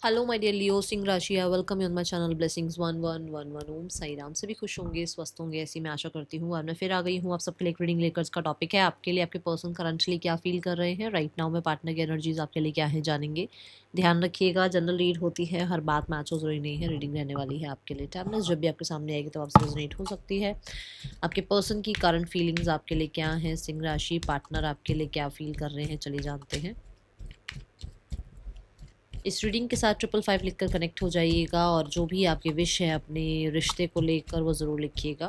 Hello my dear लियो सिंह राशि है। Welcome you on my channel blessings 1111 ओम साई राम। सभी खुश होंगे, स्वस्थ होंगे, ऐसी मैं आशा करती हूँ। और मैं फिर आ गई हूँ आप सबके लिए एक रीडिंग लेकर। इसका टॉपिक है आपके लिए आपके पर्सन करंटली क्या फील कर रहे हैं राइट नाउ में। पार्टनर की एनर्जीज आपके लिए क्या है जानेंगे। ध्यान रखिएगा, जनरल रीड होती है, हर बात मैच हो जरूरी नहीं है। रीडिंग रहने वाली है आपके लिए टाइमलेस। जब भी आपके सामने आएगी तो आपसे रेजोनेट हो सकती है। आपके पर्सन की करंट फीलिंग्स आपके लिए क्या है, सिंह राशि पार्टनर आपके लिए क्या फील कर रहे हैं, चलिए जानते हैं। इस रीडिंग के साथ 555 लिखकर कनेक्ट हो जाइएगा और जो भी आपके विश है अपने रिश्ते को लेकर वो ज़रूर लिखिएगा।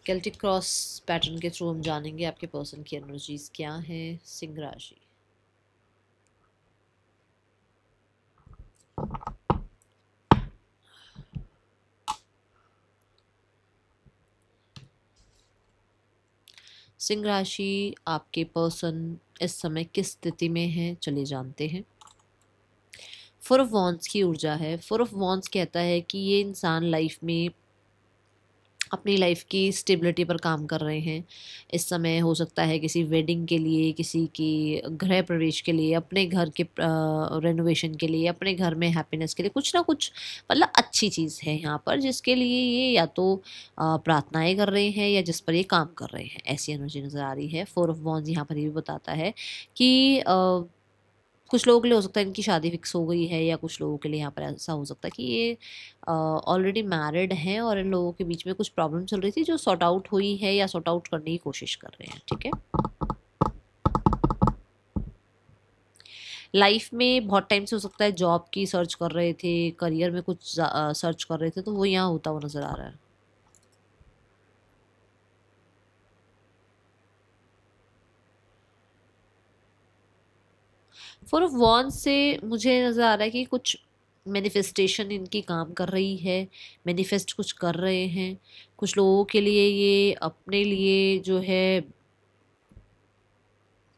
केल्टिक क्रॉस पैटर्न के थ्रू हम जानेंगे आपके पर्सन की एनर्जीज क्या है, सिंह राशि। सिंह राशि आपके पर्सन इस समय किस स्थिति में है, चलिए जानते हैं। 4 ऑफ वॉन्ड्स की ऊर्जा है। 4 ऑफ वॉन्ड्स कहता है कि ये इंसान लाइफ में अपनी लाइफ की स्टेबिलिटी पर काम कर रहे हैं। इस समय हो सकता है किसी वेडिंग के लिए, किसी की गृह प्रवेश के लिए, अपने घर के रेनोवेशन के लिए, अपने घर में हैप्पीनेस के लिए कुछ ना कुछ मतलब अच्छी चीज़ है यहाँ पर, जिसके लिए ये या तो प्रार्थनाएं कर रहे हैं या जिस पर ये काम कर रहे हैं। ऐसी एनर्जी नज़र आ रही है। 4 ऑफ वॉन्ड्स यहाँ पर ये भी बताता है कि कुछ लोगों के लिए हो सकता है इनकी शादी फिक्स हो गई है, या कुछ लोगों के लिए यहाँ पर ऐसा हो सकता है कि ये ऑलरेडी मैरिड हैं और इन लोगों के बीच में कुछ प्रॉब्लम चल रही थी जो सॉर्ट आउट हुई है या सॉर्ट आउट करने की कोशिश कर रहे हैं। ठीक है। लाइफ में बहुत टाइम से हो सकता है जॉब की सर्च कर रहे थे, करियर में कुछ सर्च कर रहे थे, तो वो यहाँ होता हुआ नजर आ रहा है। फोर ऑफ वॉन्ड से मुझे नज़र आ रहा है कि कुछ मैनिफेस्टेशन इनकी काम कर रही है। मैनिफेस्ट कुछ कर रहे हैं। कुछ लोगों के लिए ये अपने लिए जो है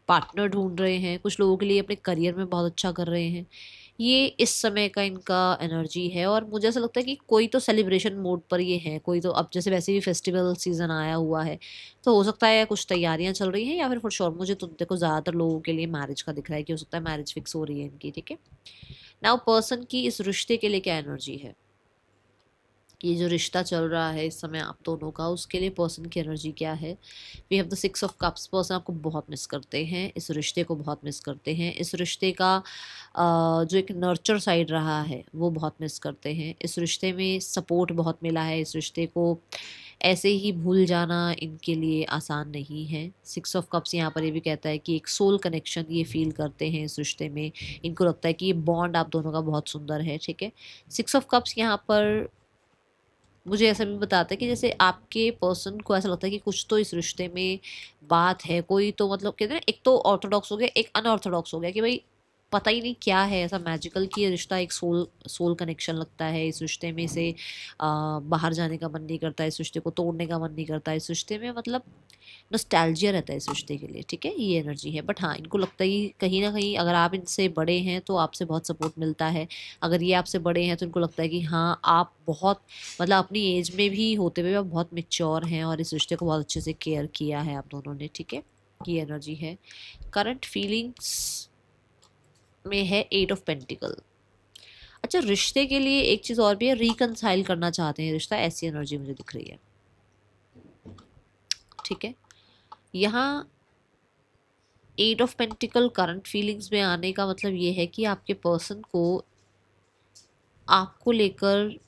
पार्टनर ढूंढ रहे हैं, कुछ लोगों के लिए अपने करियर में बहुत अच्छा कर रहे हैं। ये इस समय का इनका एनर्जी है और मुझे ऐसा लगता है कि कोई तो सेलिब्रेशन मोड पर ये है। कोई तो अब जैसे वैसे भी फेस्टिवल सीजन आया हुआ है, तो हो सकता है कुछ तैयारियां चल रही हैं, या फिर फॉर श्योर मुझे तो देखो ज़्यादातर लोगों के लिए मैरिज का दिख रहा है कि हो सकता है मैरिज फिक्स हो रही है इनकी। ठीक है। नाउ पर्सन की इस रिश्ते के लिए क्या एनर्जी है। ये जो रिश्ता चल रहा है इस समय आप दोनों का, उसके लिए पर्सन की एनर्जी क्या है। We have the 6 of cups. Person आपको बहुत मिस करते हैं, इस रिश्ते को बहुत मिस करते हैं। इस रिश्ते का जो एक नर्चर साइड रहा है वो बहुत मिस करते हैं। इस रिश्ते में सपोर्ट बहुत मिला है। इस रिश्ते को ऐसे ही भूल जाना इनके लिए आसान नहीं है। 6 ऑफ कप्स यहाँ पर ये भी कहता है कि एक सोल कनेक्शन ये फील करते हैं इस रिश्ते में। इनको लगता है कि ये बॉन्ड आप दोनों का बहुत सुंदर है। ठीक है। 6 ऑफ कप्स यहाँ पर मुझे ऐसा भी बताता है कि जैसे आपके पर्सन को ऐसा लगता है कि कुछ तो इस रिश्ते में बात है। कोई तो मतलब कहते हैं ना, एक तो ऑर्थोडॉक्स हो गया, एक अनऑर्थोडॉक्स हो गया, कि भाई पता ही नहीं क्या है ऐसा मैजिकल कि ये रिश्ता एक सोल सोल कनेक्शन लगता है। इस रिश्ते में से बाहर जाने का मन नहीं करता, इस रिश्ते को तोड़ने का मन नहीं करता, इस रिश्ते में मतलब नॉस्टैल्जिया रहता है इस रिश्ते के लिए। ठीक है, ये एनर्जी है। बट हाँ, इनको लगता है कि कहीं ना कहीं अगर आप इनसे बड़े हैं तो आपसे बहुत सपोर्ट मिलता है। अगर ये आपसे बड़े हैं तो इनको लगता है कि हाँ आप बहुत मतलब अपनी एज में भी होते हुए आप बहुत मेच्योर हैं और इस रिश्ते को बहुत अच्छे से केयर किया है आप दोनों ने। ठीक है, ये एनर्जी है। करंट फीलिंग्स में है 8 ऑफ पेंटिकल। अच्छा, रिश्ते के लिए एक चीज़ और भी है, रिकनसाइल करना चाहते हैं रिश्ता, ऐसी एनर्जी मुझे दिख रही है। ठीक है। यहाँ 8 ऑफ पेंटिकल करंट फीलिंग्स में आने का मतलब ये है कि आपके पर्सन को आपको लेकर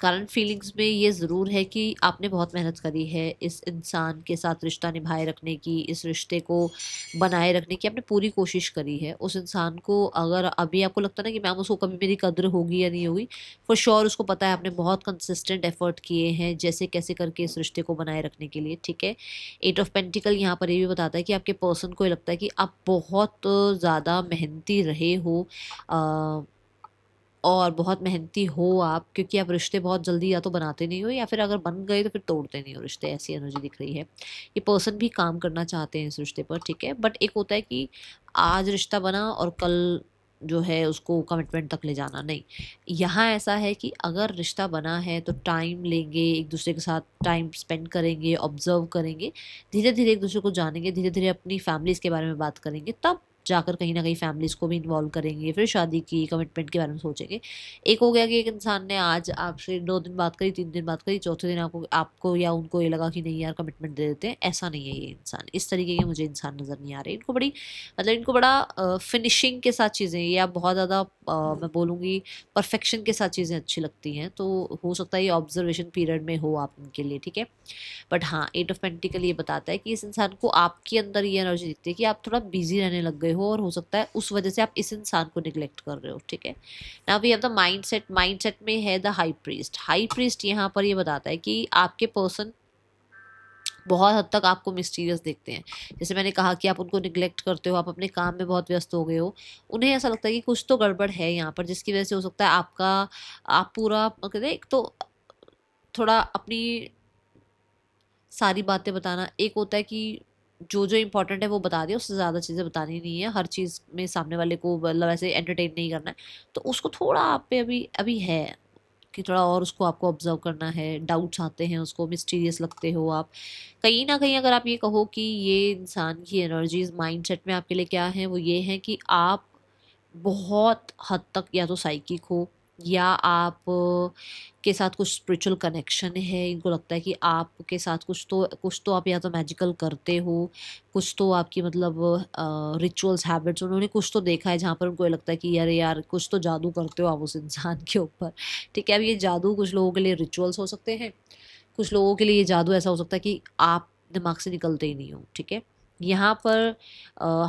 करंट फीलिंग्स में ये ज़रूर है कि आपने बहुत मेहनत करी है इस इंसान के साथ रिश्ता निभाए रखने की, इस रिश्ते को बनाए रखने की आपने पूरी कोशिश करी है। उस इंसान को अगर अभी आपको लगता है ना कि मैम उसको कभी मेरी कद्र होगी या नहीं होगी, फॉर श्योर उसको पता है आपने बहुत कंसिस्टेंट एफर्ट किए हैं जैसे कैसे करके इस रिश्ते को बनाए रखने के लिए। ठीक है। 8 ऑफ पेंटिकल यहाँ पर ये भी बताता है कि आपके पर्सन को ये लगता है कि आप बहुत ज़्यादा मेहनती रहे हो और बहुत मेहनती हो आप, क्योंकि आप रिश्ते बहुत जल्दी या तो बनाते नहीं हो या फिर अगर बन गए तो फिर तोड़ते नहीं हो रिश्ते। ऐसी एनर्जी दिख रही है। ये पर्सन भी काम करना चाहते हैं इस रिश्ते पर। ठीक है। बट एक होता है कि आज रिश्ता बना और कल जो है उसको कमिटमेंट तक ले जाना, नहीं। यहाँ ऐसा है कि अगर रिश्ता बना है तो टाइम लेंगे, एक दूसरे के साथ टाइम स्पेंड करेंगे, ऑब्जर्व करेंगे, धीरे धीरे एक दूसरे को जानेंगे, धीरे धीरे अपनी फैमिलीज़ के बारे में बात करेंगे, तब जाकर कहीं ना कहीं फैमिलीज़ को भी इन्वॉल्व करेंगे, फिर शादी की कमिटमेंट के बारे में सोचेंगे। एक हो गया कि एक इंसान ने आज आपसे 2 दिन बात करी, 3 दिन बात करी, चौथे दिन आपको आपको या उनको ये लगा कि नहीं यार कमिटमेंट दे देते हैं, ऐसा नहीं है ये इंसान। इस तरीके के मुझे इंसान नज़र नहीं आ रहे। इनको बड़ी मतलब इनको बड़ा फिनिशिंग के साथ चीज़ें या बहुत ज़्यादा मैं बोलूँगी परफेक्शन के साथ चीज़ें अच्छी लगती हैं, तो हो सकता है ये ऑब्जर्वेशन पीरियड में हो आप उनके लिए, ठीक है। बट हाँ, 8 ऑफ पेंटिकल ये बताता है कि इस इंसान को आपके अंदर ये एनर्जी दिखती है कि आप थोड़ा बिजी रहने लग गए हो और हो सकता है उस वजह से आप इस इंसान को निगलेक्ट कर रहे हो, ठीक है। Now we have the mindset. Mindset में है the high priest. High priest यहाँ पर ये बताता है कि आपके पर्सन बहुत हद तक आपको मिस्टीरियस देखते हैं। जैसे मैंने कहा कि आप उनको निगलेक्ट करते हो, आप अपने काम में बहुत व्यस्त हो गए हो, उन्हें ऐसा लगता है कि कुछ तो गड़बड़ है यहाँ पर, जिसकी वजह से हो सकता है आपका आप पूरा कहते हैं एक तो थोड़ा अपनी सारी बातें बताना, एक होता है कि जो जो इम्पोर्टेंट है वो बता दिया, उससे ज़्यादा चीज़ें बतानी नहीं है, हर चीज़ में सामने वाले को मतलब ऐसे एंटरटेन नहीं करना है, तो उसको थोड़ा आप पे अभी अभी है कि थोड़ा और उसको आपको ऑब्जर्व करना है, डाउट्स आते हैं, उसको मिस्टीरियस लगते हो आप कहीं ना कहीं। अगर आप ये कहो कि ये इंसान की एनर्जीज माइंडसेट में आपके लिए क्या है, वो ये है कि आप बहुत हद तक या तो साइकिक हो या आप के साथ कुछ स्पिरिचुअल कनेक्शन है। इनको लगता है कि आपके साथ कुछ तो आप या तो मैजिकल करते हो, कुछ तो आपकी मतलब रिचुअल्स हैबिट्स उन्होंने कुछ तो देखा है जहाँ पर उनको ये लगता है कि यार यार कुछ तो जादू करते हो आप उस इंसान के ऊपर, ठीक है। अब ये जादू कुछ लोगों के लिए रिचुअल्स हो सकते हैं, कुछ लोगों के लिए ये जादू ऐसा हो सकता है कि आप दिमाग से निकलते ही नहीं हो, ठीक है। यहाँ पर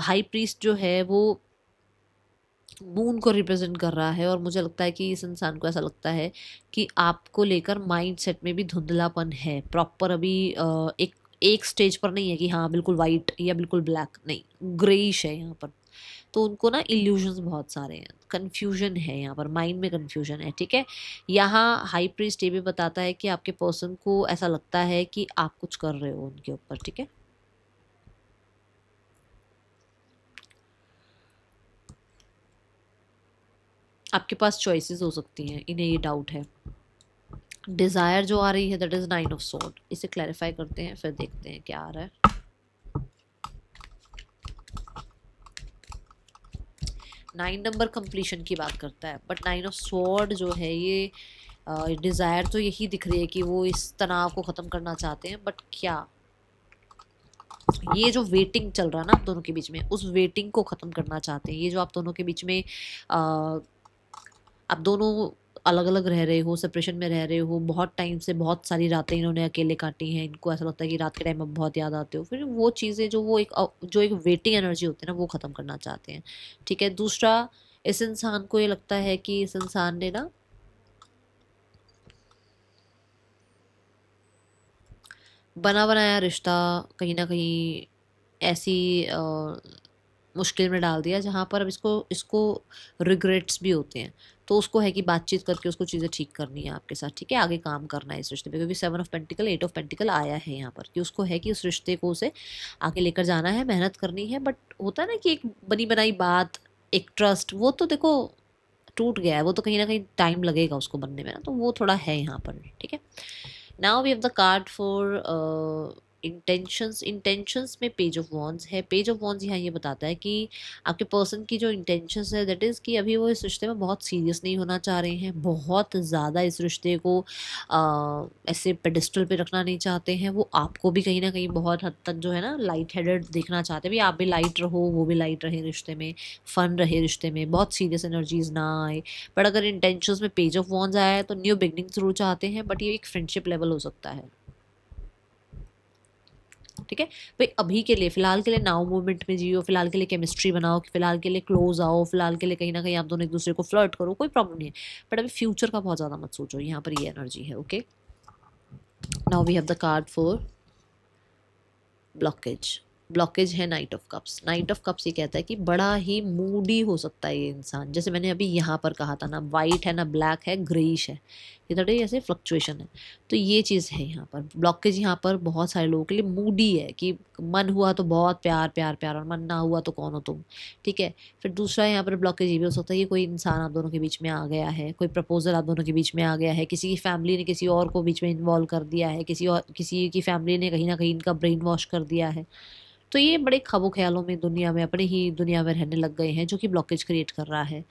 हाई प्रीस्ट जो है वो मून को रिप्रेजेंट कर रहा है और मुझे लगता है कि इस इंसान को ऐसा लगता है कि आपको लेकर माइंड सेट में भी धुंधलापन है, प्रॉपर अभी एक एक स्टेज पर नहीं है कि हाँ बिल्कुल वाइट या बिल्कुल ब्लैक, नहीं, ग्रेइश है यहाँ पर। तो उनको ना इल्यूजन्स बहुत सारे हैं, कन्फ्यूजन है यहाँ पर, माइंड में कन्फ्यूजन है, ठीक है। यहाँ हाई प्रीस्ट ये भी बताता है कि आपके पर्सन को ऐसा लगता है कि आप कुछ कर रहे हो उनके ऊपर, ठीक है। आपके पास चॉइसेस हो सकती हैं, इन्हें ये डाउट है। डिज़ायर जो आ रही है दैट इज 9 ऑफ स्वॉर्ड। इसे क्लैरिफाई करते हैं फिर देखते हैं क्या आ रहा है। 9 नंबर कंप्लीशन की बात करता है, बट 9 ऑफ स्वॉर्ड जो है ये डिज़ायर तो यही दिख रही है कि वो इस तनाव को ख़त्म करना चाहते हैं, बट क्या ये जो वेटिंग चल रहा है ना आप दोनों के बीच में, उस वेटिंग को ख़त्म करना चाहते हैं। ये जो आप दोनों के बीच में आप दोनों अलग अलग रह रहे हो, सेपरेशन में रह रहे हो, बहुत टाइम से बहुत सारी रातें इन्होंने अकेले काटी हैं, इनको ऐसा लगता है कि रात के टाइम अब बहुत याद आते हो, फिर वो चीज़ें जो एक वेटिंग एनर्जी होती है ना वो ख़त्म करना चाहते हैं, ठीक है। दूसरा, इस इंसान को ये लगता है कि इस इंसान ने ना बना बनाया रिश्ता कहीं ना कहीं ऐसी मुश्किल में डाल दिया जहाँ पर अब इसको इसको रिग्रेट्स भी होते हैं, तो उसको है कि बातचीत करके उसको चीज़ें ठीक करनी है आपके साथ, ठीक है, आगे काम करना है इस रिश्ते पे, क्योंकि 7 ऑफ पेंटिकल 8 ऑफ पेंटिकल आया है यहाँ पर कि उसको है कि उस रिश्ते को उसे आगे लेकर जाना है, मेहनत करनी है। बट होता है ना कि एक बनी बनाई बात, एक ट्रस्ट, वो तो देखो टूट गया है, वो तो कहीं ना कहीं टाइम लगेगा उसको बनने में ना, तो वो थोड़ा है यहाँ पर, ठीक है। Now we have the card for intentions. Intentions में पेज ऑफ वॉन्ड्स है। पेज ऑफ वॉन्ड्स यहाँ ये बताता है कि आपके पर्सन की जो इंटेंशंस है दैट इज़ कि अभी वो इस रिश्ते में बहुत सीरियस नहीं होना चाह रहे हैं, बहुत ज़्यादा इस रिश्ते को ऐसे पेडिस्टल पे रखना नहीं चाहते हैं। वो आपको भी कहीं ना कहीं बहुत हद तक जो है ना लाइट हेडेड देखना चाहते हैं, भी आप भी लाइट रहो, वो भी लाइट रहे रिश्ते में, फन रहे रिश्ते में, बहुत सीरियस एनर्जीज ना आए। बट अगर इंटेंशंस में पेज ऑफ वॉन्ड्स आया है तो न्यू बिगनिंग जरूर चाहते हैं, बट ये एक फ्रेंडशिप लेवल हो सकता है, ठीक है भाई। अभी के लिए फिलहाल के लिए नाउ मोमेंट में जियो, फिलहाल के लिए केमिस्ट्री बनाओ, फिलहाल के लिए क्लोज आओ, फिलहाल के लिए कहीं ना कहीं आप दोनों एक दूसरे को फ्लर्ट करो, कोई प्रॉब्लम नहीं है, बट अभी फ्यूचर का बहुत ज़्यादा मत सोचो, यहाँ पर ये एनर्जी है, okay. Now we have the card for blockage. Blockage है knight of cups. Knight of cups ये कहता है कि बड़ा ही मूडी हो सकता है ये इंसान, जैसे मैंने अभी यहाँ पर कहा था ना, वाइट है ना ब्लैक है, ग्रेइश है, ये थोड़े ऐसे फ्लक्चुएशन है। तो ये चीज़ है यहाँ पर। ब्लॉकेज यहाँ पर बहुत सारे लोगों के लिए मूडी है कि मन हुआ तो बहुत प्यार प्यार प्यार, और मन ना हुआ तो कौन हो तुम, ठीक है। फिर दूसरा यहाँ पर ब्लॉकेज ये भी हो सकता है कि कोई इंसान आप दोनों के बीच में आ गया है, कोई प्रपोजल आप दोनों के बीच में आ गया है, किसी की फैमिली ने किसी और को बीच में इन्वॉल्व कर दिया है, किसी की फैमिली ने कहीं ना कहीं इनका ब्रेन वॉश कर दिया है। तो ये बड़े ख्वाबों ख्यालों में दुनिया में, अपने ही दुनिया में रहने लग गए हैं, जो कि ब्लॉकेज क्रिएट कर रहा है।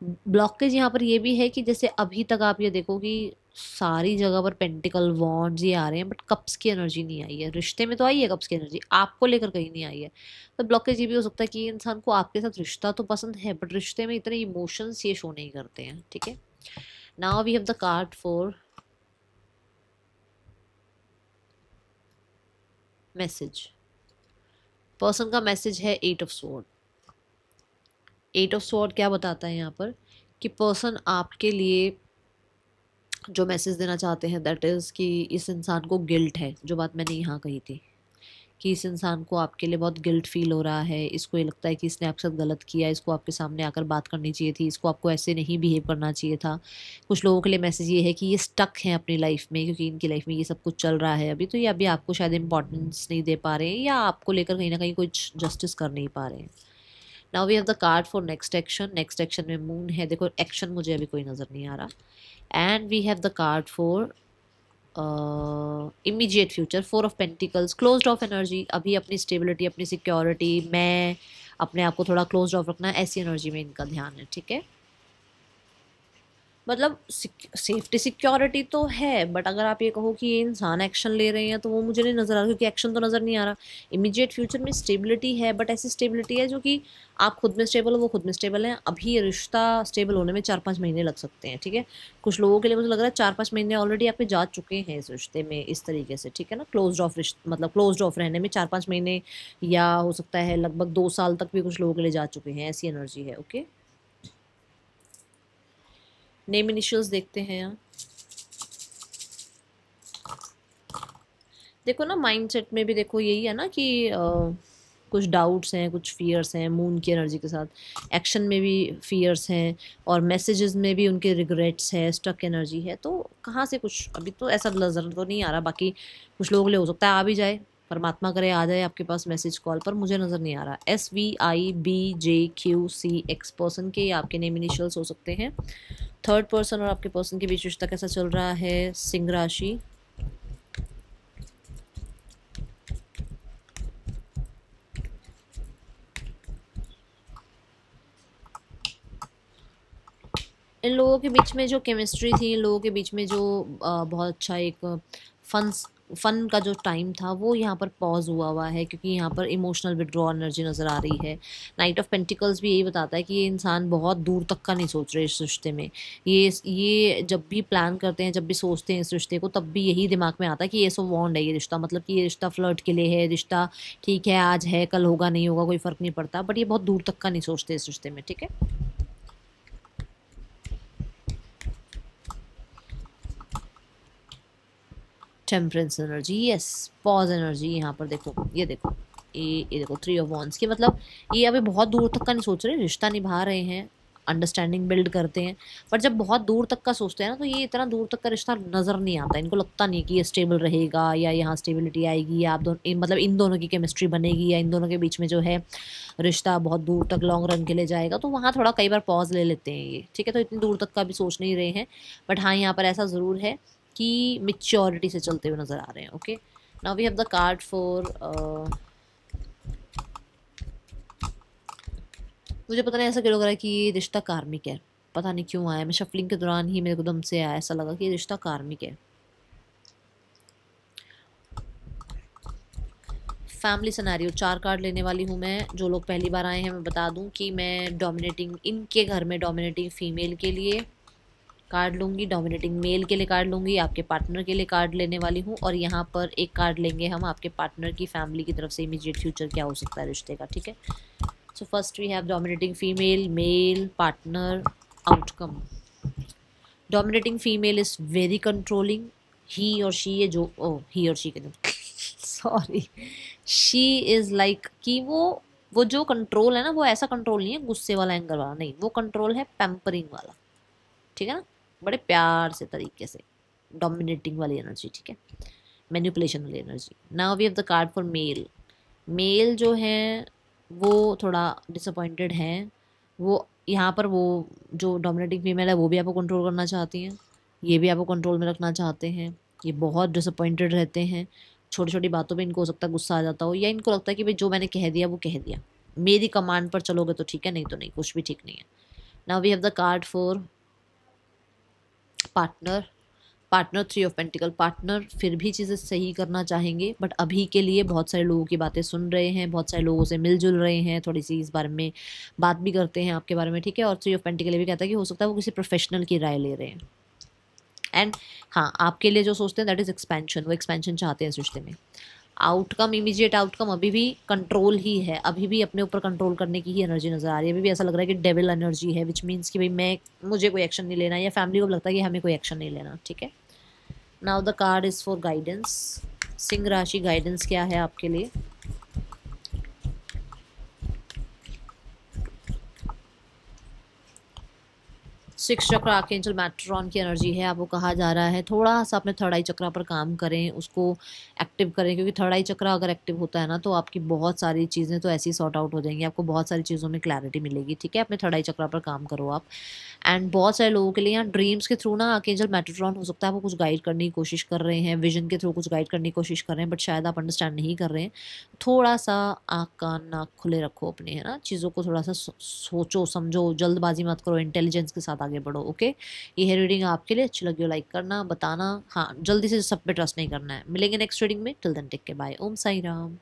ब्लॉकेज यहाँ पर ये भी है कि जैसे अभी तक आप ये देखो कि सारी जगह पर पेंटिकल वॉन्ड्स ये आ रहे हैं, बट कप्स की एनर्जी नहीं आई है। रिश्ते में तो आई है कप्स की एनर्जी, आपको लेकर कहीं नहीं आई है। तो ब्लॉकेज ये भी हो सकता है कि इंसान को आपके साथ रिश्ता तो पसंद है, बट रिश्ते में इतने इमोशंस ये शो नहीं करते हैं, ठीक है। Now we have the card for message. Person का मैसेज है 8 ऑफ स्वॉर्ड। 8 ऑफ स्वॉर्ड क्या बताता है यहाँ पर कि पर्सन आपके लिए जो मैसेज देना चाहते हैं दैट इज़ कि इस इंसान को गिल्ट है, जो बात मैंने यहाँ कही थी कि इस इंसान को आपके लिए बहुत गिल्ट फील हो रहा है। इसको ये लगता है कि इसने आपके साथ गलत किया, इसको आपके सामने आकर बात करनी चाहिए थी, इसको आपको ऐसे नहीं बिहेव करना चाहिए था। कुछ लोगों के लिए मैसेज ये है कि ये स्टक हैं अपनी लाइफ में, क्योंकि इनकी लाइफ में ये सब कुछ चल रहा है अभी, तो ये अभी आपको शायद इंपॉर्टेंस नहीं दे पा रहे हैं, या आपको लेकर कहीं ना कहीं कुछ जस्टिस कर नहीं पा रहे हैं। Now we have the card for next action. Next action में मून है, देखो एक्शन मुझे अभी कोई नज़र नहीं आ रहा। And we have the card for immediate future, 4 of pentacles, closed off energy. अभी अपनी स्टेबिलिटी, अपनी सिक्योरिटी, मैं अपने आप को थोड़ा क्लोज्ड ऑफ रखना, ऐसी एनर्जी में इनका ध्यान है, ठीक है। मतलब सेफ्टी सिक्योरिटी तो है, बट अगर आप ये कहो कि ये इंसान एक्शन ले रहे हैं तो वो मुझे नहीं नज़र आ रहा, क्योंकि एक्शन तो नज़र नहीं आ रहा। इमीडिएट फ्यूचर में स्टेबिलिटी है, बट ऐसी स्टेबिलिटी है जो कि आप खुद में स्टेबल हो, वो खुद में स्टेबल हैं। अभी ये रिश्ता स्टेबल होने में 4-5 महीने लग सकते हैं, ठीक है। कुछ लोगों के लिए मुझे लग रहा है 4-5 महीने ऑलरेडी आपके जा चुके हैं इस रिश्ते में, इस तरीके से, ठीक है ना। क्लोज्ड ऑफ मतलब क्लोज्ड ऑफ रहने में 4-5 महीने, या हो सकता है लगभग 2 साल तक भी कुछ लोगों के लिए जा चुके हैं, ऐसी एनर्जी है, ओके। नेम इनिशियल्स देखते हैं यहाँ। देखो ना, माइंडसेट में भी देखो यही है ना कि कुछ डाउट्स हैं, कुछ फियर्स हैं मून की एनर्जी के साथ। एक्शन में भी फियर्स हैं, और मैसेजेस में भी उनके रिग्रेट्स है, स्टक एनर्जी है। तो कहाँ से कुछ अभी तो ऐसा नज़र तो नहीं आ रहा। बाकी कुछ लोगों के लिए हो सकता है आ भी जाए, परमात्मा करे आ जाए आपके पास मैसेज कॉल पर, मुझे नज़र नहीं आ रहा। SVIBJQCX पर्सन के आपके नेम इनिशियल्स हो सकते हैं। थर्ड पर्सन और आपके पर्सन के बीच रिश्ता कैसा चल रहा है? सिंह राशि। इन लोगों के बीच में जो केमिस्ट्री थी, इन लोगों के बीच में जो बहुत अच्छा एक फन का जो टाइम था, वो यहाँ पर पॉज हुआ है, क्योंकि यहाँ पर इमोशनल विड्रॉ एनर्जी नज़र आ रही है। नाइट ऑफ पेंटिकल्स भी यही बताता है कि ये इंसान बहुत दूर तक का नहीं सोच रहे इस रिश्ते में। ये जब भी प्लान करते हैं, जब भी सोचते हैं इस रिश्ते को, तब भी यही दिमाग में आता है कि ये सो वॉन्ड है ये रिश्ता, मतलब कि ये रिश्ता फ्लर्ट के लिए है, रिश्ता ठीक है आज है कल होगा नहीं होगा कोई फ़र्क नहीं पड़ता, बट ये बहुत दूर तक का नहीं सोचते इस रिश्ते में, ठीक है। Temperance energy, yes, pause energy. यहाँ पर देखो, ये देखो, ये देखो 3 ऑफ वॉन्ड्स की, मतलब ये अभी बहुत दूर तक का नहीं सोच रहे, रिश्ता निभा रहे हैं, अंडरस्टैंडिंग बिल्ड करते हैं। पर जब बहुत दूर तक का सोचते हैं ना, तो ये इतना दूर तक का रिश्ता नज़र नहीं आता। इनको लगता नहीं कि ये स्टेबल रहेगा, या यहाँ स्टेबिलिटी आएगी, या आप दोनों मतलब इन दोनों की केमिस्ट्री बनेगी, या इन दोनों के बीच में जो है रिश्ता बहुत दूर तक लॉन्ग रन के लिए जाएगा। तो वहाँ थोड़ा कई बार पॉज ले लेते हैं ये, ठीक है। तो इतनी दूर तक का भी सोच नहीं रहे हैं, बट हाँ यहाँ पर ऐसा ज़रूर है कि मेच्योरिटी से चलते हुए नज़र आ रहे हैं, okay. Now we have the card for मुझे पता नहीं ऐसा क्यों लग रहा है कि ये रिश्ता कार्मिक है, पता नहीं क्यों आया। मैं शफलिंग के दौरान ही मेरे को दम से आया, ऐसा लगा कि ये रिश्ता कार्मिक है। फैमिली सिनेरियो 4 कार्ड लेने वाली हूँ मैं। जो लोग पहली बार आए हैं, मैं बता दूँ कि मैं डोमिनेटिंग, इनके घर में डोमिनेटिंग फीमेल के लिए कार्ड लूँगी, डोमिनेटिंग मेल के लिए कार्ड लूँगी, आपके पार्टनर के लिए कार्ड लेने वाली हूँ, और यहाँ पर एक कार्ड लेंगे हम आपके पार्टनर की फैमिली की तरफ से इमीडिएट फ्यूचर क्या हो सकता है रिश्ते का, ठीक है। So first we have dominating female, male, partner, outcome. Dominating female is very controlling, he और शी, ये जो ही और शी के सॉरी, शी इज़ लाइक कि वो जो कंट्रोल है ना, वो ऐसा कंट्रोल नहीं है गुस्से वाला, एंगर वाला नहीं, वो कंट्रोल है पैम्परिंग वाला, ठीक है ना, बड़े प्यार से तरीके से, डोमिनेटिंग वाली एनर्जी, ठीक है, मैनिपुलेशन वाली energy. Now we have the card for male. Male जो है वो थोड़ा डिसअपॉइंटेड हैं, वो यहाँ पर वो जो डोमिनेटिंग फीमेल है वो भी आपको कंट्रोल करना चाहती हैं, ये भी आपको कंट्रोल में रखना चाहते हैं, ये बहुत डिसअपॉइंटेड रहते हैं, छोटी छोटी बातों पे इनको हो सकता है गुस्सा आ जाता हो, या इनको लगता है कि भाई जो मैंने कह दिया वो कह दिया, मेरी कमांड पर चलोगे तो ठीक है, नहीं तो नहीं, कुछ भी ठीक नहीं है। Now we have the card for partner. Partner 3 of pentacle, partner फिर भी चीज़ें सही करना चाहेंगे, बट अभी के लिए बहुत सारे लोगों की बातें सुन रहे हैं, बहुत सारे लोगों से मिलजुल रहे हैं, थोड़ी सी इस बारे में बात भी करते हैं आपके बारे में, ठीक है। और 3 ऑफ पेंटिकल ये भी कहता है कि हो सकता है वो किसी प्रोफेशनल की राय ले रहे हैं। एंड हाँ, आपके लिए जो सोचते हैं दैट इज़ एक्सपेंशन, वो एक्सपेंशन चाहते हैं इस रिश्ते में। आउटकम, इमीडिएट आउटकम अभी भी कंट्रोल ही है, अभी भी अपने ऊपर कंट्रोल करने की ही एनर्जी नज़र आ रही है, अभी भी ऐसा लग रहा है कि डेविल एनर्जी है, विच मीन्स कि भाई मुझे कोई एक्शन नहीं लेना, या फैमिली को लगता है कि हमें कोई एक्शन नहीं लेना, ठीक है। Now the card is for guidance. Singh राशि, गाइडेंस क्या है आपके लिए? सिक्स चक्र आर्कएंजल मैट्रॉन की एनर्जी है, आपको कहा जा रहा है थोड़ा सा अपने थर्ड आई चक्र पर काम करें, उसको एक्टिव करें, क्योंकि थर्ड आई चक्र अगर एक्टिव होता है ना तो आपकी बहुत सारी चीज़ें तो ऐसी सॉर्ट आउट हो जाएंगी, आपको बहुत सारी चीज़ों में क्लैरिटी मिलेगी, ठीक है। अपने थर्ड आई चक्र पर काम करो आप। एंड बहुत सारे लोगों के लिए यहाँ ड्रीम्स के थ्रू ना आर्कएंजल मैट्रॉन हो सकता है आपको कुछ गाइड करने की कोशिश कर रहे हैं, विजन के थ्रू कुछ गाइड करने की कोशिश कर रहे हैं, बट शायद आप अंडरस्टैंड नहीं कर रहे हैं। थोड़ा सा आँख कान नाक खुले रखो अपने, है ना, चीज़ों को थोड़ा सा सोचो समझो, जल्दबाजी मत करो, इंटेलिजेंस के साथ आगे बढ़ो, ओके। ये है रीडिंग आपके लिए, अच्छी लगी हो लाइक करना, बताना, हाँ जल्दी से सब पे ट्रस्ट नहीं करना है। मिलेंगे नेक्स्ट रीडिंग में, टिल देन टेक के बाय, ओम साई राम।